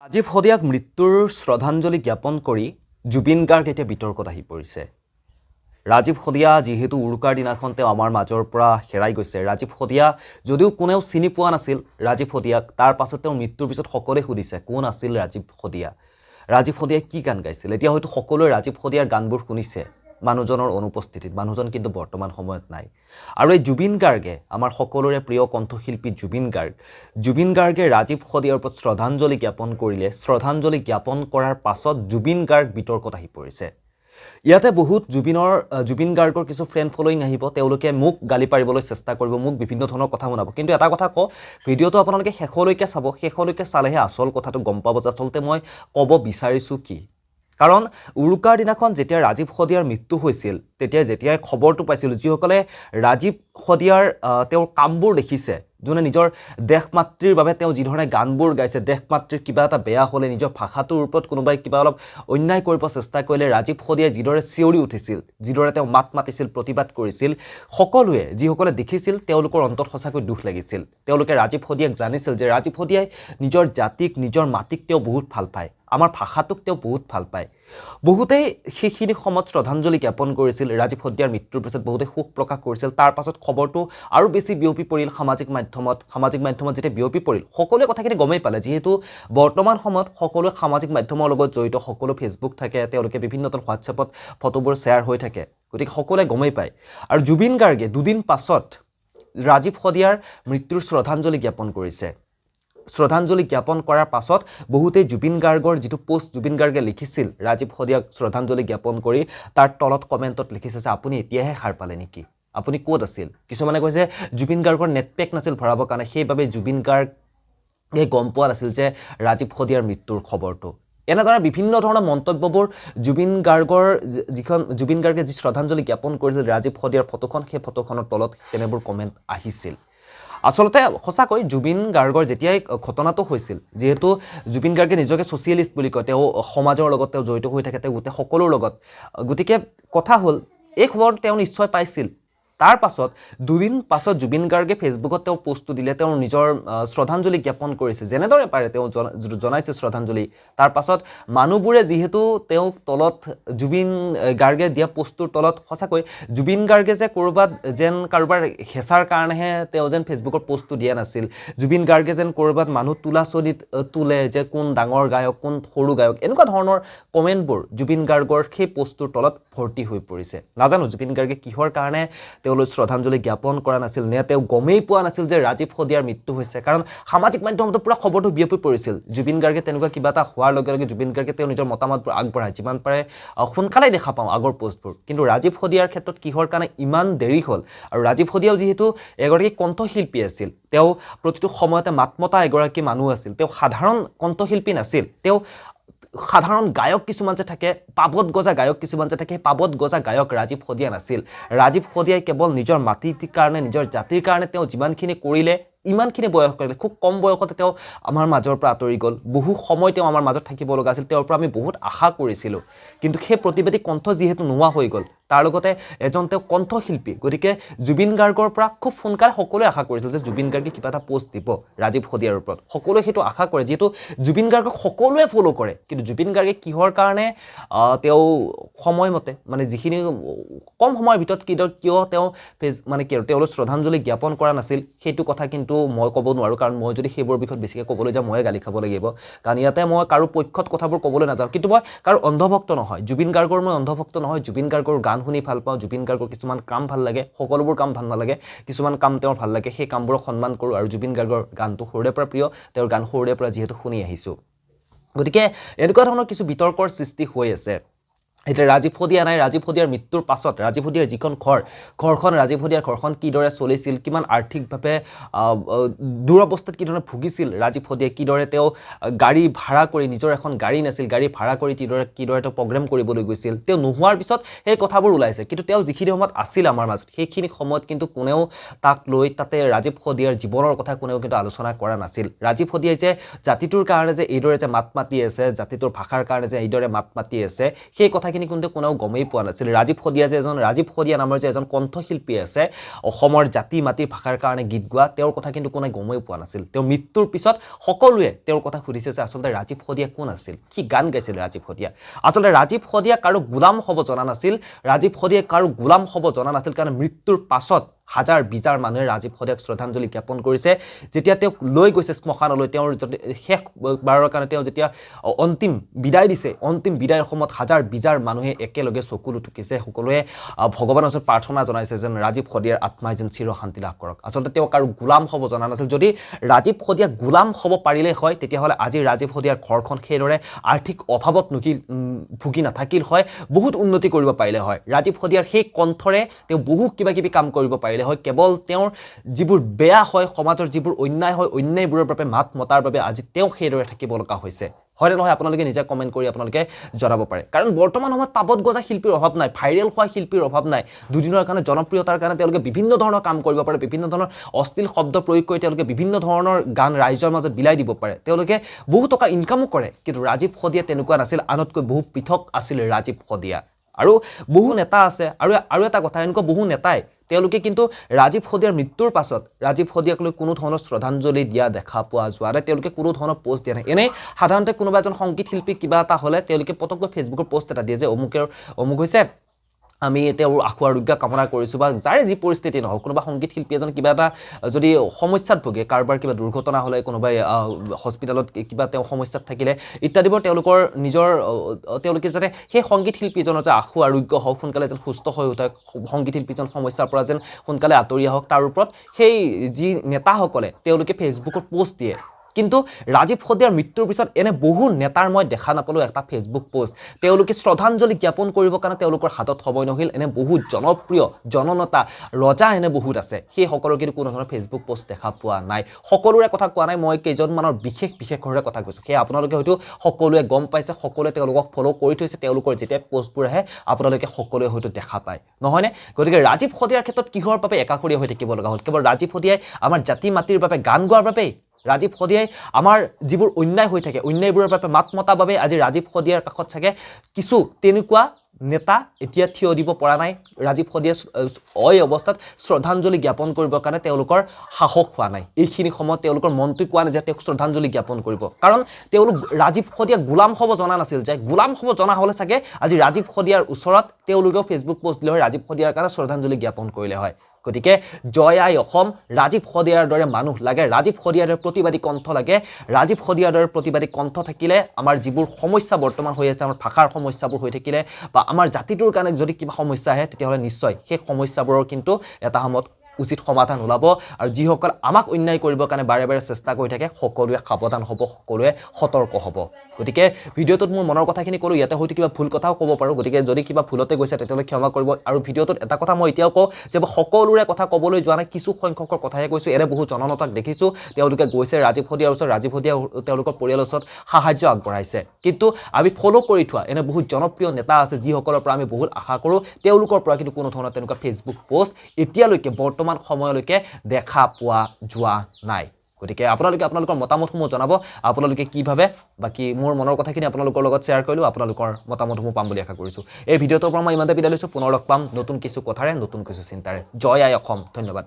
ৰাজীৱ সদিয়াক মৃত্যুৰ শ্ৰদ্ধাঞ্জলি জ্ঞাপন কৰি জুবিন গাৰ্গ এতিয়া বিতৰ্কত আহি পৰিছে। ৰাজীৱ সদিয়া যিহেতু উৰুকাৰ দিনাখন তেওঁ আমাৰ মাজৰ পৰা হেৰাই গৈছে। ৰাজীৱ সদিয়া যদিও কোনেও চিনি পোৱা নাছিল ৰাজীৱ সদিয়াক, তাৰ পাছত তেওঁৰ মৃত্যুৰ পিছত সকলোৱে সুধিছে কোন আছিল ৰাজীৱ সদিয়া, ৰাজীৱ সদিয়াই কি গান গাইছিল। এতিয়া হয়তো সকলোৱে ৰাজীৱ সদিয়াৰ গানবোৰ শুনিছে মানুহজনৰ অনুপস্থিতিত। মানুহজন কিন্তু বৰ্তমান সময়ত নাই। আৰু এই জুবিন গাৰ্গে, আমাৰ সকলোৰে প্ৰিয় কণ্ঠশিল্পী জুবিন গাৰ্গে ৰাজীৱ সদিয়াৰ ওপৰত শ্ৰদ্ধাঞ্জলি জ্ঞাপন কৰিলে। শ্ৰদ্ধাঞ্জলি জ্ঞাপন কৰাৰ পাছত জুবিন গাৰ্গ বিতৰ্কত আহি পৰিছে। ইয়াতে বহুত জুবিন গাৰ্গৰ কিছু ফ্ৰেণ্ড ফলোয়িং আহিব, তেওঁলোকে মোক গালি পাৰিবলৈ চেষ্টা কৰিব, মোক বিভিন্ন ধৰণৰ কথা শুনাব। কিন্তু এটা কথা কওঁ, ভিডিঅ'টো আপোনালোকে শেষলৈকে চাব, শেষলৈকে চালেহে আচল কথাটো গম পাব যে আচলতে মই ক'ব বিচাৰিছোঁ কি। কাৰণ উৰুকাৰ দিনাখন যেতিয়া ৰাজীৱ সদিয়াৰ মৃত্যু হৈছিল, যেতিয়াই খবৰটো পাইছিলোঁ, যিসকলে ৰাজীৱ সদিয়াৰ তেওঁৰ কামবোৰ দেখিছে, যোনে নিজৰ দেশ মাতৃৰ বাবে তেওঁ যিধৰণে গানবোৰ গাইছে, দেশ মাতৃৰ কিবা এটা বেয়া হ'লে, নিজৰ ভাষাটোৰ ওপৰত কোনোবাই কিবা অলপ অন্যায় কৰিব চেষ্টা কৰিলে ৰাজীৱ সদিয়াই যিদৰে চিঞৰি উঠিছিল, যিদৰে তেওঁ মাত মাতিছিল, প্ৰতিবাদ কৰিছিল, সকলোৱে যিসকলে দেখিছিল তেওঁলোকৰ অন্তৰত সঁচাকৈ দুখ লাগিছিল। তেওঁলোকে ৰাজীৱ সদিয়াক জানিছিল যে ৰাজীৱ সদিয়াই নিজৰ জাতিক, নিজৰ মাটিক তেওঁ বহুত ভাল পায়, আমাৰ ভাষাটোক তেওঁ বহুত ভাল পায়। বহুতেই সেইখিনি সময়ত শ্ৰদ্ধাঞ্জলি জ্ঞাপন কৰিছিল। ৰাজীৱ সদিয়াৰ মৃত্যুৰ পিছত বহুতে শোক প্ৰকাশ কৰিছিল। তাৰ পাছত খবৰটো আৰু বেছি বিয়পি পৰিল সামাজিক মাধ্যমত যেতিয়া বিয়পি পৰিল, সকলোৱে কথাখিনি গমেই পালে। যিহেতু বৰ্তমান সময়ত সকলোৱে সামাজিক মাধ্যমৰ লগত জড়িত, সকলো ফেচবুক থাকে, তেওঁলোকে বিভিন্ন ধৰণৰ হোৱাটছএপত ফটোবোৰ শ্বেয়াৰ হৈ থাকে, গতিকে সকলোৱে গমেই পায়। আৰু জুবিন গাৰ্গে দুদিন পাছত ৰাজীৱ সদিয়াৰ মৃত্যুৰ শ্ৰদ্ধাঞ্জলি জ্ঞাপন কৰিছে। শ্ৰদ্ধাঞ্জলি জ্ঞাপন কৰাৰ পাছত বহুতেই জুবিন গাৰ্গৰ যিটো পোষ্ট জুবিন গাৰ্গে লিখিছিল ৰাজীৱ সদিয়াক শ্ৰদ্ধাঞ্জলি জ্ঞাপন কৰি, তাৰ তলত কমেণ্টত লিখিছে যে আপুনি এতিয়াহে সাৰ পালে নেকি, আপুনি ক'ত আছিল। কিছুমানে কৈছে জুবিন গাৰ্গৰ নেটপেক নাছিল ভৰাবৰ কাৰণে, সেইবাবে জুবিন গাৰ্গে গম পোৱা নাছিল যে ৰাজীৱ সদিয়াৰ মৃত্যুৰ খবৰটো। এনেদৰে বিভিন্ন ধৰণৰ মন্তব্যবোৰ জুবিন গাৰ্গে যি শ্ৰদ্ধাঞ্জলি জ্ঞাপন কৰিছিল ৰাজীৱ সদিয়াৰ ফটোখন, সেই ফটোখনৰ তলত তেনেবোৰ কমেণ্ট আহিছিল। আচলতে সঁচাকৈ জুবিন গাৰ্গৰ যেতিয়াই ঘটনাটো হৈছিল, যিহেতু জুবিন গাৰ্গে নিজকে ছ'চিয়েলিষ্ট বুলি কয়, তেওঁ সমাজৰ লগত তেওঁ জড়িত হৈ থাকে, তেওঁ গোটেই সকলোৰ লগত, গতিকে কথা হ'ল এই খবৰটো তেওঁ নিশ্চয় পাইছিল। তাৰ পাছত দুদিন পাছত জুবিন গাৰ্গে ফেচবুকত তেওঁ পোষ্টটো দিলে, তেওঁ নিজৰ শ্ৰদ্ধাঞ্জলি জ্ঞাপন কৰিছে, যেনেদৰে পাৰে তেওঁ জনাইছে শ্ৰদ্ধাঞ্জলি। তাৰ পাছত মানুহবোৰে যিহেতু তেওঁক তলত জুবিন গাৰ্গে দিয়া পোষ্টটোৰ তলত সঁচাকৈ জুবিন গাৰ্গে যে কাৰোবাৰ হেঁচাৰ কাৰণেহে তেওঁ যেন ফেচবুকৰ পোষ্টটো দিয়া নাছিল, জুবিন গাৰ্গে যেন ক'ৰবাত মানুহ তোলে যে কোন ডাঙৰ গায়ক, কোন সৰু গায়ক, এনেকুৱা ধৰণৰ কমেণ্টবোৰ জুবিন গাৰ্গৰ সেই পোষ্টটোৰ তলত ভৰ্তি হৈ পৰিছে। নাজানো জুবিন গাৰ্গে কিহৰ কাৰণে তেওঁলৈ শ্ৰদ্ধাঞ্জলি জ্ঞাপন কৰা নাছিল, নে তেওঁ গমেই পোৱা নাছিল যে ৰাজীৱ সদিয়াৰ মৃত্যু হৈছে। কাৰণ সামাজিক মাধ্যমতো পুৰা খবৰটো বিয়পি পৰিছিল। জুবিন গাৰ্গে তেনেকুৱা কিবা এটা হোৱাৰ লগে লগে জুবিন গাৰ্গে তেওঁ নিজৰ মতামতবোৰ আগবঢ়ায়, যিমান পাৰে সোনকালেই দেখা পাওঁ আগৰ পোষ্টবোৰ। কিন্তু ৰাজীৱ সদিয়াৰ ক্ষেত্ৰত কিহৰ কাৰণে ইমান দেৰি হ'ল। আৰু ৰাজীৱ সদিয়াও যিহেতু এগৰাকী কণ্ঠশিল্পী আছিল, তেওঁ প্ৰতিটো সময়তে মাত মতা এগৰাকী মানুহ আছিল, তেওঁ সাধাৰণ কণ্ঠশিল্পী নাছিল, তেওঁ সাধাৰণ গায়ক কিছুমান যে থাকে, পাবত গজা গায়ক কিছুমান যে থাকে, পাবত গজা গায়ক ৰাজীৱ সদিয়া নাছিল। ৰাজীৱ সদিয়াই কেৱল নিজৰ মাটিৰ কাৰণে, নিজৰ জাতিৰ কাৰণে তেওঁ যিমানখিনি কৰিলে, ইমানখিনি বয়স কৰিলে, খুব কম বয়সতে তেওঁ আমাৰ মাজৰ পৰা আঁতৰি গ'ল। বহু সময় তেওঁ আমাৰ মাজত থাকিব লগা আছিল, তেওঁৰ পৰা আমি বহুত আশা কৰিছিলোঁ। কিন্তু সেই প্ৰতিবাদী কণ্ঠ যিহেতু নোহোৱা হৈ গ'ল, তাৰ লগতে এজন তেওঁ কণ্ঠশিল্পী, গতিকে জুবিন গাৰ্গৰ পৰা খুব সোনকালে সকলোৱে আশা কৰিছিল যে জুবিন গাৰ্গে কিবা এটা পোষ্ট দিব ৰাজীৱ সদিয়াৰ ওপৰত। সকলোৱে সেইটো আশা কৰে, যিহেতু জুবিন গাৰ্গক সকলোৱে ফ'ল' কৰে। কিন্তু জুবিন গাৰ্গে কিহৰ কাৰণে তেওঁ সময়মতে, মানে যিখিনি কম সময়ৰ ভিতৰত কিয় তেওঁ তেওঁলৈ শ্ৰদ্ধাঞ্জলি জ্ঞাপন কৰা নাছিল, সেইটো কথা কিন্তু মই ক'ব নোৱাৰোঁ। কাৰণ মই যদি সেইবোৰ বিষয়ত বেছিকৈ ক'বলৈ যাওঁ ময়ে গালি খাব লাগিব। কাৰণ ইয়াতে মই কাৰো পক্ষত কথাবোৰ ক'বলৈ নাযাওঁ, কিন্তু মই কাৰো অন্ধভক্ত নহয়, জুবিন গাৰ্গৰ মই অন্ধভক্ত নহয়। জুবিন গাৰ্গৰ গান শুনি ভাল পাওঁ, জুবিন গাৰ্গৰ কিছুমান কাম ভাল লাগে, সকলোবোৰ কাম ভাল নালাগে, কিছুমান কাম তেওঁৰ ভাল লাগে, সেই কামবোৰক সন্মান কৰোঁ। আৰু জুবিন গাৰ্গৰ গানটো সৰুৰে পৰা প্ৰিয়, তেওঁৰ গান সৰুৰে পৰা যিহেতু শুনি আহিছোঁ, গতিকে এনেকুৱা ধৰণৰ কিছু বিতৰ্কৰ সৃষ্টি হৈ আছে। এতিয়া ৰাজীৱ সদিয়া নাই, ৰাজীৱ সদিয়াৰ মৃত্যুৰ পাছত ৰাজীৱ সদিয়াৰ যিখন ৰাজীৱ সদিয়াৰ ঘৰখন কিদৰে চলিছিল, কিমান আৰ্থিকভাৱে দুৰৱস্থাত কিদৰে ভুগিছিল ৰাজীৱ সদিয়াই, কিদৰে তেওঁ গাড়ী ভাড়া কৰি, নিজৰ এখন গাড়ী নাছিল, গাড়ী ভাড়া কৰি কিদৰে তেওঁ প্ৰগ্ৰেম কৰিবলৈ গৈছিল, তেওঁ নোহোৱাৰ পিছত সেই কথাবোৰ ওলাইছে। কিন্তু তেওঁ যিখিনি সময়ত আছিল আমাৰ মাজত, সেইখিনি সময়ত কিন্তু কোনেও তাক লৈ তাতে ৰাজীৱ সদিয়াৰ জীৱনৰ কথা কোনেও কিন্তু আলোচনা কৰা নাছিল। ৰাজীৱ সদিয়াই যে জাতিটোৰ কাৰণে যে এইদৰে যে মাত মাতি আছে, জাতিটোৰ ভাষাৰ কাৰণে যে এইদৰে মাত মাতি আছে, সেই কথা কথাখিনি কিন্তু কোনেও গমেই পোৱা নাছিল ৰাজীৱ সদিয়া যে ৰাজীৱ সদিয়া নামৰ যে এজন কণ্ঠশিল্পী আছে অসমৰ জাতি মাটি ভাষাৰ কাৰণে গীত গোৱা তেওঁৰ কথা কিন্তু কোনে গমেই পোৱা নাছিল তেওঁৰ মৃত্যুৰ পিছত সকলোৱে তেওঁৰ কথা সুধিছে যে আচলতে ৰাজীৱ সদিয়া কোন আছিল কি গান গাইছিল ৰাজীৱ সদিয়া আচলতে ৰাজীৱ সদিয়া কাৰো গোলাম হ'ব জনা নাছিল ৰাজীৱ সদিয়া কাৰো গোলাম হ'ব জনা নাছিল কাৰণ মৃত্যুৰ পাছত হাজাৰ বিজাৰ মানুহে ৰাজীৱ সদিয়াক শ্ৰদ্ধাঞ্জলি জ্ঞাপন কৰিছে যেতিয়া তেওঁক লৈ গৈছে শ্মশানলৈ তেওঁৰ শেষ বাৰৰ কাৰণে তেওঁ যেতিয়া অন্তিম বিদায় দিছে অন্তিম বিদায়ৰ সময়ত হাজাৰ বিজাৰ মানুহে একেলগে চকুলো টুকিছে সকলোৱে ভগৱানৰ ওচৰত প্ৰাৰ্থনা জনাইছে যেন ৰাজীৱ সদিয়াৰ আত্মাই যেন চিৰ শান্তি লাভ কৰক আচলতে তেওঁ কাৰো গোলাম হ'ব জনা নাছিল যদি ৰাজীৱ সদিয়া গোলাম হ'ব পাৰিলে হয় তেতিয়াহ'লে আজি ৰাজীৱ সদিয়াৰ ঘৰখন সেইদৰে আৰ্থিক অভাৱত ভুগি নাথাকিল হয় বহুত উন্নতি কৰিব পাৰিলে হয় ৰাজীৱ সদিয়াৰ সেই কণ্ঠৰে তেওঁ বহু কিবা কিবি কাম কৰিব পাৰিলে হয় কেৱল তেওঁৰ যিবোৰ বেয়া হয় সমাজৰ যিবোৰ অন্যায় হয় অন্যায়বোৰৰ বাবে মাত মতাৰ বাবে আজি তেওঁ সেইদৰে থাকিব লগা হৈছে হয়নে নহয় আপোনালোকে নিজে কমেণ্ট কৰি আপোনালোকে জনাব পাৰে কাৰণ বৰ্তমান সময়ত পাবত গজা শিল্পীৰ অভাৱ নাই ভাইৰেল হোৱা শিল্পীৰ অভাৱ নাই দুদিনৰ কাৰণে জনপ্ৰিয়তাৰ কাৰণে তেওঁলোকে বিভিন্ন ধৰণৰ কাম কৰিব পাৰে বিভিন্ন ধৰণৰ অশ্লীল শব্দ প্ৰয়োগ কৰি তেওঁলোকে বিভিন্ন ধৰণৰ গান ৰাইজৰ মাজত বিলাই দিব পাৰে তেওঁলোকে বহু টকা ইনকামো কৰে কিন্তু ৰাজীৱ সদিয়া তেনেকুৱা নাছিল আনতকৈ বহু পৃথক আছিল ৰাজীৱ সদিয়া আৰু বহু নেতা আছে আৰু এটা কথা এনেকুৱা বহু নেতাই তেওঁলোকে কিন্তু ৰাজীৱ সদিয়াৰ মৃত্যুৰ পাছত ৰাজীৱ সদিয়াক লৈ কোনো ধৰণৰ শ্ৰদ্ধাঞ্জলি দিয়া দেখা পোৱা যোৱা নাই তেওঁলোকে কোনো ধৰণৰ পোষ্ট দিয়া নাই এনেই সাধাৰণতে কোনোবা এজন সংগীত শিল্পী কিবা এটা হ'লে তেওঁলোকে পটককৈ ফেচবুকৰ পোষ্ট এটা দিয়ে যে অমুক হৈছে আমি তেওঁৰ আশু আৰোগ্য কামনা কৰিছোঁ বা যাৰে যি পৰিস্থিতি নহওক কোনোবা সংগীত শিল্পী এজন কিবা এটা যদি সমস্যাত ভোগে কাৰোবাৰ কিবা দুৰ্ঘটনা হ'লে কোনোবাই হস্পিটেলত কিবা তেওঁ সমস্যাত থাকিলে ইত্যাদিবোৰ তেওঁলোকৰ নিজৰ তেওঁলোকে যাতে সেই সংগীত শিল্পীজনৰ যে আশু আৰোগ্য হওক সোনকালে যেন সুস্থ হৈ উঠক সংগীত শিল্পীজন সমস্যাৰ পৰা যেন সোনকালে আঁতৰি আহক তাৰ ওপৰত সেই যি নেতাসকলে তেওঁলোকে ফেচবুকত পোষ্ট দিয়ে কিন্তু ৰাজীৱ সদিয়াৰ মৃত্যুৰ পিছত এনে বহু নেতাৰ মই দেখা নাপালোঁ এটা ফেচবুক পোষ্ট তেওঁলোকে শ্ৰদ্ধাঞ্জলি জ্ঞাপন কৰিবৰ কাৰণে তেওঁলোকৰ হাতত সময় নহ'ল এনে বহুত জনপ্ৰিয় জননেতা ৰজা এনে বহুত আছে সেই সকলৰ কিন্তু কোনো ধৰণৰ ফেচবুক পোষ্ট দেখা পোৱা নাই সকলোৰে কথা কোৱা নাই মই কেইজনমানৰ বিশেষৰে কথা কৈছোঁ সেই আপোনালোকে হয়তো সকলোৱে গম পাইছে সকলোৱে তেওঁলোকক ফ'ল' কৰি থৈছে তেওঁলোকৰ যেতিয়া পোষ্টবোৰ আহে আপোনালোকে সকলোৱে হয়তো দেখা পায় নহয়নে গতিকে ৰাজীৱ সদিয়াৰ ক্ষেত্ৰত কিহৰ বাবে একাষৰীয়া হৈ থাকিব লগা হ'ল কেৱল ৰাজীৱ সদিয়াই আমাৰ জাতি মাটিৰ বাবে গান গোৱাৰ বাবেই ৰাজীৱ সদিয়াই আমাৰ যিবোৰ অন্যায় হৈ থাকে অন্যায়বোৰৰ বাবে মাত মতাৰ বাবে আজি ৰাজীৱ সদিয়াৰ কাষত চাগে কিছু তেনেকুৱা নেতা এতিয়া থিয় দিব পৰা নাই ৰাজীৱ সদিয়াই অৱস্থাত শ্ৰদ্ধাঞ্জলি জ্ঞাপন কৰিবৰ কাৰণে তেওঁলোকৰ সাহস হোৱা নাই এইখিনি সময়ত তেওঁলোকৰ মনটো কোৱা নাই যে তেওঁক শ্ৰদ্ধাঞ্জলি জ্ঞাপন কৰিব কাৰণ তেওঁলোক ৰাজীৱ সদিয়া গোলাম হ'ব জনা নাছিল যে গোলাম হ'ব জনা হ'লে চাগে আজি ৰাজীৱ সদিয়াৰ ওচৰত তেওঁলোকেও ফেচবুক পোষ্ট দিলে হয় ৰাজীৱ সদিয়াৰ কাৰণে শ্ৰদ্ধাঞ্জলি জ্ঞাপন কৰিলে হয় গতিকে জয় আই অসম ৰাজীৱ সদিয়াৰ দৰে মানুহ লাগে ৰাজীৱ সদিয়াৰ দৰে প্ৰতিবাদী কণ্ঠ লাগে ৰাজীৱ সদিয়াৰ দৰে প্ৰতিবাদী কণ্ঠ থাকিলে আমাৰ যিবোৰ সমস্যা বৰ্তমান হৈ আছে আমাৰ ভাষাৰ সমস্যাবোৰ হৈ থাকিলে বা আমাৰ জাতিটোৰ কাৰণে যদি কিবা সমস্যা আহে তেতিয়াহ'লে নিশ্চয় সেই সমস্যাবোৰৰ কিন্তু এটা সময়ত উচিত সমাধান ওলাব আৰু যিসকল আমাক অন্যায় কৰিবৰ কাৰণে বাৰে বাৰে চেষ্টা কৰি থাকে সকলোৱে সাৱধান হ'ব সকলোৱে সতৰ্ক হ'ব গতিকে ভিডিঅ'টোত মোৰ মনৰ কথাখিনি ক'লোঁ ইয়াতে হয়তো কিবা ভুল কথাও ক'ব পাৰোঁ গতিকে যদি কিবা ভুলতে গৈছে তেতিয়াহ'লে ক্ষমা কৰিব আৰু ভিডিঅ'টোত এটা কথা মই এতিয়াও কওঁ যে সকলোৰে কথা ক'বলৈ যোৱা নাই কিছু সংখ্যকৰ কথাহে কৈছোঁ এনে বহুত জননেতাক দেখিছোঁ তেওঁলোকে গৈছে ৰাজীৱ সদিয়াৰ ওচৰত ৰাজীৱ সদিয়া তেওঁলোকৰ পৰিয়ালৰ ওচৰত সাহায্য আগবঢ়াইছে কিন্তু আমি ফ'ল' কৰি থোৱা এনে বহুত জনপ্ৰিয় নেতা আছে যিসকলৰ পৰা আমি বহুত আশা কৰোঁ তেওঁলোকৰ পৰা কিন্তু কোনো ধৰণৰ তেনেকুৱা ফেচবুক পোষ্ট এতিয়ালৈকে বৰ্তমান সময়লৈকে দেখা পোৱা যোৱা নাই গতিকে আপোনালোকে আপোনালোকৰ মতামতসমূহ জনাব আপোনালোকে কি ভাবে বাকি মোৰ মনৰ কথাখিনি আপোনালোকৰ লগত শ্বেয়াৰ কৰিলোঁ আপোনালোকৰ মতামতসমূহ পাম বুলি আশা কৰিছোঁ এই ভিডিঅ'টোৰ পৰা মই ইমানতে বিদায় লৈছোঁ পুনৰ লগ পাম নতুন কিছু কথাৰে নতুন কিছু চিন্তাৰে জয় আই অসম ধন্যবাদ